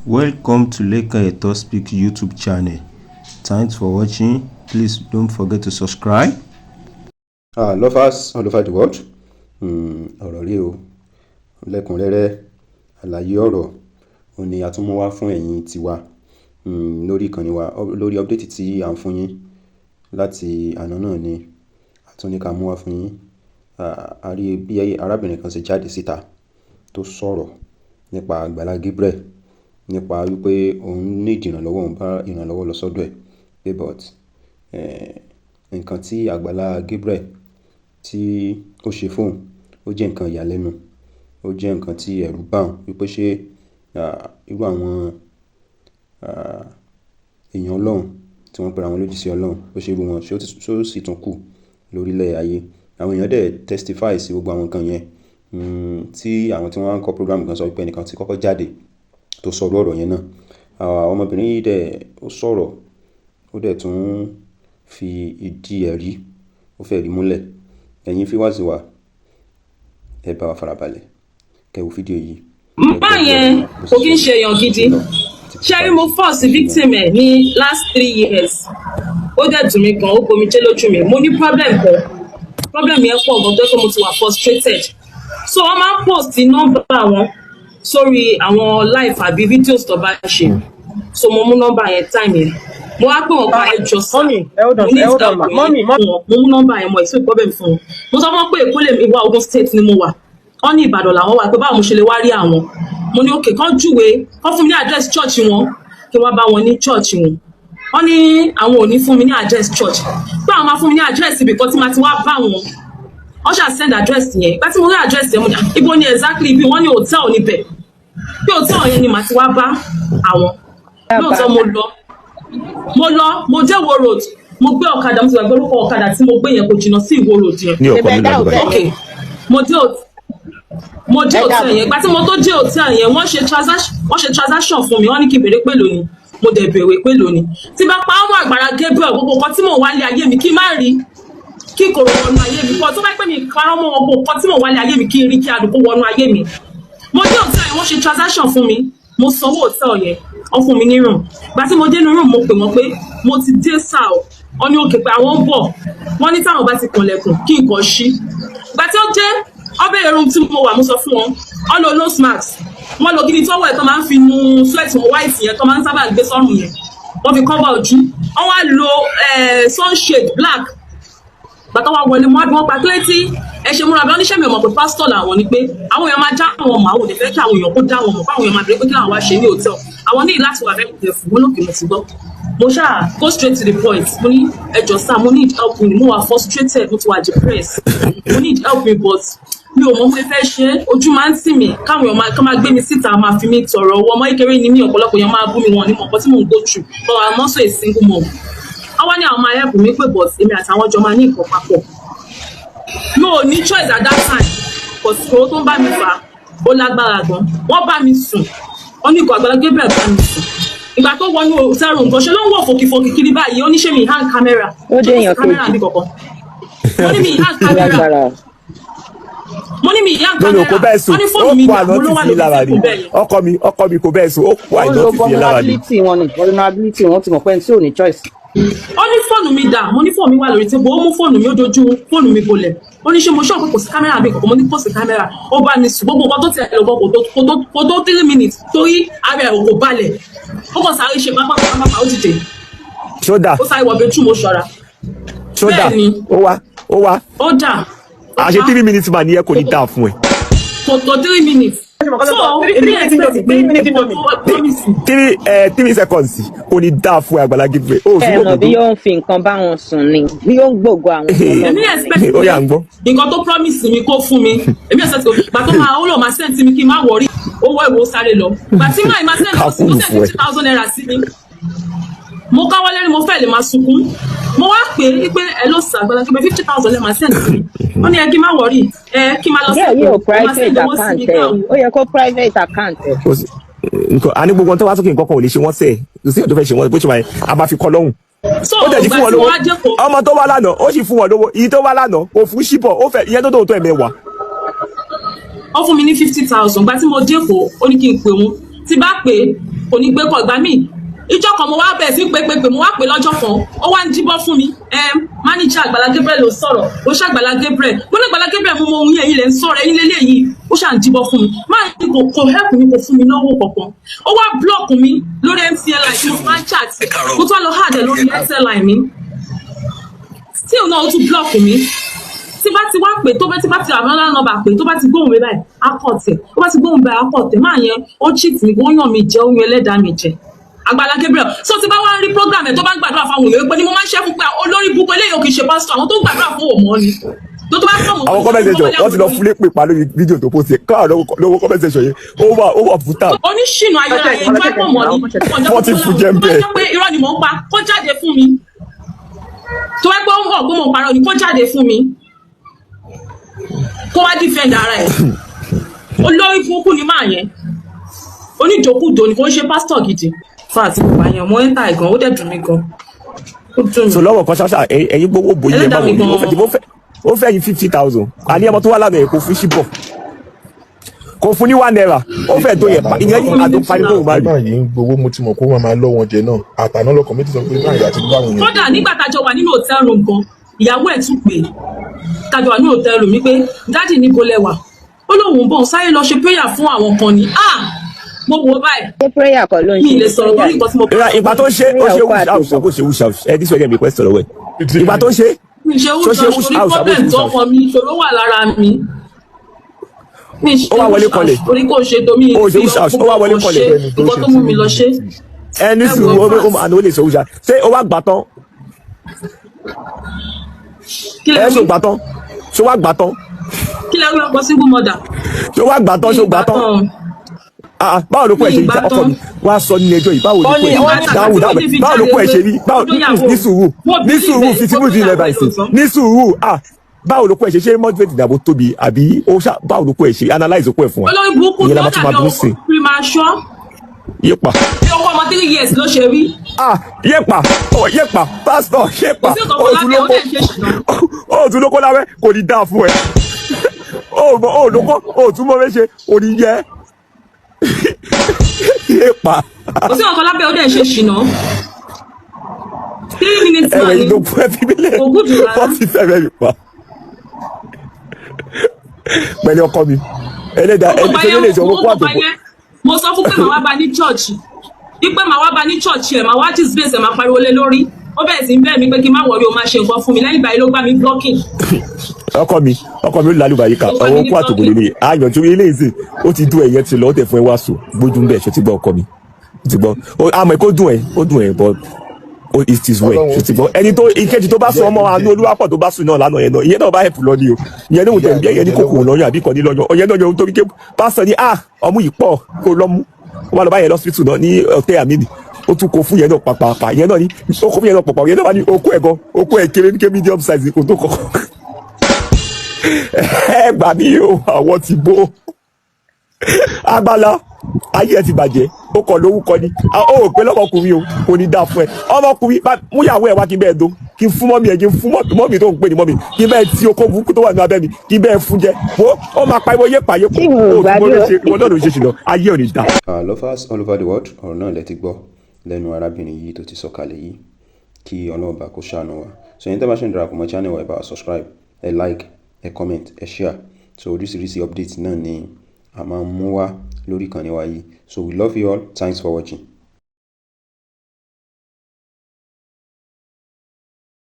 Welcome to Leka Eto Speak YouTube channel. Thanks for watching. Please don't forget to subscribe. Lovers all over the world. Ọ̀rọ̀ rí o lẹ́kùnrẹ́rẹ́ àlàyé ọ̀rọ̀ òun ni a tún mú wá fún ẹ̀yin tiwa lórí ìkànnì wa lórí update tí à ń fún yín láti àná náà ni a tún ní ká mú wá fún yín. A rí bí arábìnrin kan ṣe jáde síta tó sọ̀rọ̀ nípa Àgbàlá Gabriel nípa wípé òun ní ìrànlọ́wọ́, òun bá ìrànlọ́wọ́ lọ sọ́dọ̀ ẹ̀ pé but nǹkan tí Àgbàlá Gabriel tí ó ṣe fóun ó jẹ́ nǹkan ìyàlẹ́nu, ó jẹ́ nǹkan tí ẹ̀rù bà òun wípé ṣé irú àwọn èèyàn Ọlọ́run tí wọ́n pera wọn lòdì sí Ọlọ́run ó ṣe irú wọn ṣé ó sì tún kù lórílẹ̀ ayé. Àwọn èèyàn dẹ̀ testify sí gbogbo àwọn nǹkan yẹn tí àwọn tí wọ́n ń kọ́ program kan sọ wípé ẹnìkan ti kọ́kọ́ jáde tó sọ̀rọ̀ ọ̀rọ̀ yẹn náà. Ọmọbìnrin yìí dẹ̀ ó sọ̀rọ̀, ó dẹ̀ tún fi ìdí ẹ̀rí ó fẹ́ rí múlẹ̀. Ẹ̀yin viewers wa ẹ bá wa farabalẹ̀ kẹ́ wo fídíò yìí. Báyẹn kò kí ń ṣe èèyàn gidi. Ṣé rí mo force victim ẹ̀ ní last 3 years. Ó dẹ̀ dùn mí gan, ó bomi jẹ́ lójú mi. Mo ní problem kan. Problem yẹn pọ̀ gan tó pé mo ti wà frustrated. So wọ́n máa ń post nọ́mbà wọn sórí àwọn live àbí videos tó bá ṣe. So mo mú nọ́mbà yẹn time yẹn. Mo wá pé wọ́n pa ẹjọ́ sí. Mo mú nọ́mbà yẹn, mo explain problem fún wọn. Mo sọ fún wọn pé Èkó lèmi wà, Ogun State ni mo wà. Wọ́n ní Ìbàdàn làwọn wà, pé báwo mo ṣe lè wá rí àwọn. Mo ní okay, kán júwe, kán fún mi ní address church wọn kí wọ́n bá wọn ní church wọn. Wọ́n ní àwọn ò ní fún mi ní address church. Pé àwọn máa fún mi ní address ibì kan tí màá ti wá bá wọn. Wọ́n ṣáà send address yẹn. Ìgbà tí mo rí address yẹn mo ní ibo ni exactly ibi, wọ́n ní hotel níbẹ̀. Pé hotel yẹn ni màá ti wá bá àwọn. Lóòótọ́ mo dé Ìwó road, mo gbé ọ̀kadà, mo ti gbàgbé orúkọ ọ̀kadà tí mo gbé yẹn kò jìnnà sí Ìwó road yẹn. Ní ọkọ mi lọ. Okay, mo dé hotel yẹn. Ìgbà tí mo tó dé hotel yẹn, wọ́n ṣe transaction fún mi, wọ́n ní kí n béèrè pé lónìí, mo dẹ̀ béèrè pé lónìí. Tí bá pa ọmọ Àgbàlá Gabriel gbogbo nǹkan tí mò ń wálé ayé mi kí n má rí, kí kò wọnú ayé mi. Tó bá pẹ́ mi parọ́ mọ́ wọn gbogbo nǹkan tí mò ń wálé ayé mi kí n rí, kí àdúgbò wọnú ayé mi. Mo dé hotel yẹn, wọ́n ṣe transaction fún mi, mo sanwó hotel yẹn, wọ́n fún mi ní room. Ìgbà tí mo dé ní room, mo pè wọ́n pé mo ti dé sáà o. Wọ́n ní òkè pé àwọn ń bọ̀. Wọ́n ní táwọn bá ti kanlẹ̀kùn kí nǹkan ṣí. Ìgbà tí ó dé ọbẹ̀ room tí mo wà, mo sọ fún wọn, wọ́n lo nose mask, wọ́n lo gidi tọ́wọ́ ẹ̀ tó máa ń fi nu sweat white yẹn tó máa ń sábà gbé sọ́rùn yẹn, wọ́n fi cover ojú. Wọ́n wá lo sunshade black. Bàtà wa wọlé mọ́ àbí wọ́n pa kílẹ̀tì ẹ ṣe múra bí wọ́n níṣẹ́ mi ò mọ̀ pé pásítọ̀ làwọn ni pé àwọn èèyàn máa já àwọn ọmọ àwọn òde fẹ́ kí àwọn èèyàn kó dá wọn mọ̀, báwọn èèyàn máa bẹ̀rẹ̀ pé kí làwọn wá ṣe ní hòtẹ́ẹ̀lì. Àwọn ní láti wà very careful. Mo lókè mo ti gbọ́. Mo ṣáà go straight to the point. Mo ní ẹjọ́ sá, mo need help me, mo wà frustrated, mo ti wà depressed. Mo need help me but mi ò mọ̀ mo fẹ́ ṣe, ojú máa ń tì mí, káwọn èèyàn máa gbé mi síta, máa fi mí tọrọ owó. Ọmọ kékeré ni mí, ọ̀pọ̀lọpọ̀ èèyàn máa bú mi, wọn ní mọ̀ nǹkan tí mò ń go through, but I'm also a single mom. Àwọn ní àwọn máa help mi pé but èmi àtàwọn jọ máa ní nǹkan papọ̀. Mi ò ní choice at that time, but owó tó ń bá mi fà ó lágbára gan. Wọ́n bá mi sùn, wọ́n ní nǹkan Àgbàlá Gabriel bá mi sùn. Ìgbà tó wọnú hotel room, ṣe ló ń wọ̀ fòkìfòkì kiri báyìí, ó ní ṣé mi hang camera. Ó dé èèyàn kejì. Wọ́n ní mi hang camera. Mo ní mi hang camera. Wọ́n ní fóònù mi ó ló wà lórí ọkọ mi kò bẹ́ẹ̀ sùn, ó wà lórí vulnerability wọn ni vulnerability wọn ti mọ̀ pé tí ò ní choice. Ó ní fóònù mi dà, mo ní fóònù mi wà lórí tébù, ó mú fóònù mi, ó dojú fóònù mi bolẹ̀. Ó ní ṣé mo ṣọ́ pé kò sí kámẹ́rà mi kọ̀ọ̀kan, mo ní kò sí kámẹ́rà. Ó bá mi sùn gbogbo nǹkan tó tẹ̀ lọ́gbọ́n kò tó 3 minutes torí ara ẹ̀ kò balẹ̀. Ó kàn sáré ṣe pápá ó dìde. Ṣódà. Ó sáré wọ bedroom, ó ṣọ́ra. Ṣódà. Ó wá. Ó dà. Àṣé 3 minutes mà ní ẹ kò ní dáa fún ẹ. Kò tó 3 minutes. So, 3 seconds kò ní dáa fún Àgbàlá Gabriel. Ẹ̀mọ̀ bí yóò ń fi nǹkan bá wọn sùn ni, bí yóò ń gbògo àwọn ọmọ. Èmi expect ó yà ń gbọ́. nǹkan tó promise mi kó fún mi. Èmi expect gbà tó máa ó lọ máa send mi kí n má worry. Owó ìwò sáré lọ. Gbà tí máa send 50,000 naira sí mi. Mo káwọ́ lẹ́nu, mo fẹ́ lè máa sunkún. Mo wá pè é pé ẹ ló sà Àgbàlá Gabriel 50,000 lẹ́ máa send sí mi. Wọ́n ní ẹ kí n má worry, kí n má lọ sí yóò private account ẹ̀, ó yẹ kó private account ẹ̀. A ní gbogbo tó wá sókè nǹkan kan ò lè ṣe wọ́n sẹ́ẹ̀, kò sí ọ̀dọ́ fẹ́ ṣe wọ́n bó ṣe máa a máa fi kọ́ lọ́hùn. Ó tẹ̀ sí fún wọn lówó, ọmọ tó wá lánàá ó sì fún wọn lówó, iye tó wá lánàá ó fún ṣíbọ̀, ó fẹ́ ìyẹn tó tó ẹ̀mẹ́wàá. Ó fún mi ní 50,000, gbà tí mo dé Èkó ó ní kí n pè wọ́n, tí bá pè kò ní gbé kọ ìgbà míì ìjọ kan mo wá bẹ̀rẹ̀ sí pé mo wá pè lọ́jọ́ kan ó wá ń jíbọ́ fún mi máníjà Àgbàlá Gabriel ló sọ̀rọ̀ ó ṣe Àgbàlá Gabriel mo ní Àgbàlá Gabriel mo mọ ohun yẹn ilẹ̀ ń sọ̀rọ̀ ẹ̀yin lélẹ́yìí ó ṣà ń jíbọ́ fún mi máa ní kò help mi kò fún mi lọ́wọ́ kankan ó wá block mi lórí MTN line tí mo máa ń chat mo tún wá lọ hard ẹ̀ lórí MTN line mi still náà ó tún block mi tí bá ti wá pè tó bá ti bá ti àwọn nọ́mbà pè tó bá ti gbóhùn mi báyìí akọ̀tẹ̀ tó bá ti gbóhùn mi báyìí akọ̀tẹ̀ máa yẹn ó cheat mi kó yàn mi jẹ ó yan ẹlẹ́dàá mi jẹ Àgbàlá Gabriel so tí bá wá rí program ẹ̀ tó bá ń gbàdúrà fáwọn èèyàn pé ni mo máa ń ṣe fún pé olórí búkọ eléyìí ò kì í ṣe pásítọ̀ àwọn tó ń gbàdúrà fún òmò ni tó bá fún òmò. àwọn comment section wọ́n ti lọ fúlé pè pa lórí fídíò tó post káà lọ́wọ́ comment section yẹn ó wà fúta. oníṣìnà ayọ̀rọ̀ yẹn tó pọ̀ mọ́ ni wọ́n ti fún jẹ́ ń bẹ́ẹ̀. pé irọ́ ni mò ń pa kó jáde fún mi tó wá gbọ́ mọ̀ pé mo parọ́ ni kó jáde fún mi kó wá defend ara ẹ̀ olórí burúkú ni máa yẹn oníjòkúdò ni kò ń ṣe pásítọ̀ gidi fún àti bàbá yẹn mo ń ta ìgàn ó dẹ̀ dùn mí gan ó dùn mí. so lọ́wọ́ kan ṣáṣá ẹ̀yin gbowó bòyí ẹ̀ báwo ni ó fẹ́ yín 50,000 àní ẹmọ tó wà lánàá kò fún ṣíbọ̀ kò fún ní £1 ó fẹ́ tó yẹ ìyẹn ní àdó parí kóhùn báyìí. báyìí ń gbowó mo ti mọ̀ kó máa lọ́ wọn jẹ náà àtàná lọkọ̀ mi ti sọ pé náà ìyá ti bá wọn yẹn. kódà nígbà tájọ wà nínú hotel room gan ìyàwó ẹ̀ tún pè tájọ wà nínú hotel room mi pé dáàdì ní kò lẹ́wà ó lóun bọ̀ sáyé lọ ṣe prayer fún àwọn kan ni mo wo báyìí. ṣé prayer kọ́ ló ń ṣe? mi lè sọ̀rọ̀ torí nǹkan tí mo. ìgbà tó ṣe ó ṣe wúṣàwùṣ ẹ dísọ ẹgẹ mi question lọ́wọ́ ẹ ìgbà tó ṣe mi ṣe wúṣàwùṣ torí problem tó ọkọ mi ìṣòro wà lára mi. ó wá wọlé kọlẹ̀ orí kò ṣe tó mi ìfi ó wá wọlé kọlẹ̀ nǹkan tó mú mi lọ ṣe. ẹni sùúrù àná ó lè sọ wúṣà ṣé ó wá gbà tán ẹ ṣó gbà tán ṣó wá gbà tán. kí lẹ wí ọkọ single mother. ṣó wá gbà tán ṣó gbà tán. báwo ló kó ẹ ṣe rí ọkọ mi wá sọ ní ẹjọ́ yìí báwo ló kó ẹ báwo ló kó ẹ ṣe rí ní sùúrù fitimu di ilẹ̀ báyìí ní sùúrù báwo ló kó ẹ ṣe ṣe motivate ìdàbò tóbi àbí báwo ló kó ẹ ṣe analyse ó kó ẹ fún wa ìyẹn la máa tún máa dúró sí i. yépa. bí ọkọ ọmọ 3 years ló ṣe rí. yépa pásítọ̀ yépa òtún lóko láwẹ́ kò ní dáa fún ẹ òtún mọ́ méṣe kò ní yẹ yépa. kò sí ọkọ lábẹ́ ó dẹ̀ ṣe ṣìnà 3 minutes náà ni ògùdù rárá wọ́n ti fẹ́ rẹ̀ pa pẹ̀lú ọkọ mi ẹlẹ́dàá ẹni tó lè jọ owó kó àtòkò. mo sọ fún pé màá wá bá ní chọ́ọ̀chì wípé màá wá bá ní chọ́ọ̀chì ẹ̀ màá wá jí space ẹ̀ máa pariwo lé lórí ó bẹ̀rẹ̀ sí bẹ́ẹ̀ mi pé kí n má wọrí o máa ṣe nǹkan fún mi lẹ́yìn ìgbà yìí ló gbá mi blocking. ọkọ mi ó lálùbà yìí ká ọwọ́ kó àtòkò lélẹ̀ àyànjú ilé ìsìn ó ti dún ẹ̀yẹ ti lọ ó tẹ̀ fún ẹ wá sùn gbójú ń bẹ̀ ṣe ti gbọ́ ọkọ mi ti gbọ́ àmọ́ kó dùn ẹ̀ bọ́ it is well ṣe ti gbọ́ ẹni tó ìkejì tó bá sọ ọmọ àánú olúwapọ̀ tó bá sùn náà lánàá yẹn náà ìyẹn náà bá ẹ̀pù lọ ni o ìyẹn náà tẹ̀ bí ẹ̀yẹ ní kòkòrò lọ́yọ̀ àbí kan ní lọ́yọ̀ ọ̀yẹn náà yẹn tó bí ké pásítọ̀ ní ọmú yìí pọ̀ kó lọ́mú ó wà lọ bá yẹn lọ́sítù náà ní ọ̀tẹ́ àmìnì ó tún kó fún yẹn náà pàpàpà yẹn náà ní ó kó fún yẹn náà pàpà yẹn náà wà ní okó ẹ̀ gan okó ẹ̀ kéré ní medium size kò tó kọ̀kọ́ ẹ gbà mí o àwọn ti bó Àgbàlá ayé ẹ ti bàjẹ́ ó kọ̀ lórúkọ ni ó ò pé lọ́kọ̀ọ́kùnrin o kò ní dáa fún ẹ ọmọkùnrin múyàwó ẹ wá kí n bẹ́ẹ̀ dó kí n fún mọ́mí ẹ kí n fún mọ́mí tó ń pè ní mọ́mí kí n bẹ́ẹ̀ tí okó burúkú tó wà ní abẹ́ mi kí n bẹ́ẹ̀ fún jẹ ó máa pariwo yé pààyè kó o tún ló ṣe ṣìnà ayé ò ní dáa. Lovers all over the world ọ̀rọ̀ náà lẹ ti gbọ́ lẹ́nu arábìnrin yìí tó ti sọ̀kalẹ̀ yìí kí Ọlọ́run bá kó ṣàánú wa so yẹn tẹ́ bá ṣe ń darapọ̀ mọ́ channel wa ẹ bá wa subscribe ẹ like ẹ comment ẹ share so oríṣiríṣi update náà ni a máa ń mú wá lórí ìkànnì wa yìí so we love you all, thanks for watching.